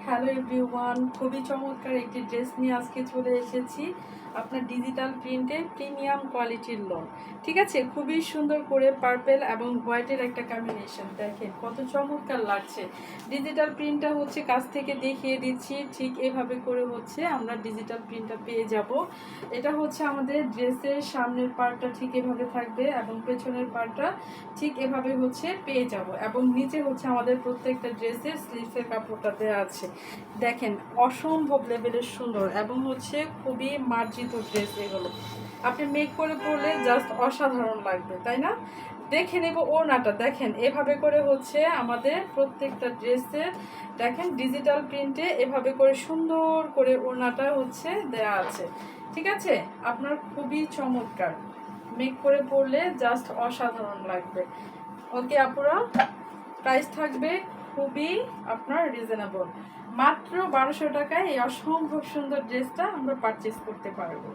Hello everyone, খুবই চমৎকার একটি ড্রেস নিয়ে আজকে চলে এসেছি আপনার ডিজিটাল প্রিন্টে প্রিমিয়াম কোয়ালিটির লোন। ঠিক আছে, খুবই সুন্দর করে পার্পেল এবং হোয়াইটের একটা কম্বিনেশন, দেখেন কত চমৎকার লাগছে। ডিজিটাল প্রিন্টটা হচ্ছে কাছ থেকে দেখিয়ে দিচ্ছি, ঠিক এভাবে করে হচ্ছে আমরা ডিজিটাল প্রিন্টটা পেয়ে যাব। এটা হচ্ছে আমাদের ড্রেসের সামনের পার্টটা ঠিক এভাবে থাকবে এবং পেছনের পার্টটা ঠিক এভাবে হচ্ছে পেয়ে যাব, এবং নিচে হচ্ছে আমাদের প্রত্যেকটা ড্রেসের স্লিভসের কাপড়টা দেওয়া আছে। দেখেন অসম্ভব লেভেলের সুন্দর এবং হচ্ছে খুবই মার্জিত ড্রেস এগুলো। আপনি মেক করে পরলে জাস্ট অসাধারণ লাগবে, তাই না? দেখে নেব ওড়নাটা, দেখেন এভাবে করে হচ্ছে আমাদের প্রত্যেকটা ড্রেসের, দেখেন ডিজিটাল প্রিন্টে এভাবে করে সুন্দর করে ওড়নাটা হচ্ছে দেয়া আছে। ঠিক আছে, আপনার খুবই চমৎকার, মেক করে পরলে জাস্ট অসাধারণ লাগবে। ওকে আপুরা, প্রাইস থাকবে খুবই আপনার রিজনেবল, মাত্র 1200 টাকায় এই অসম্ভব সুন্দর ড্রেসটা আমরা পারচেস করতে পারবো।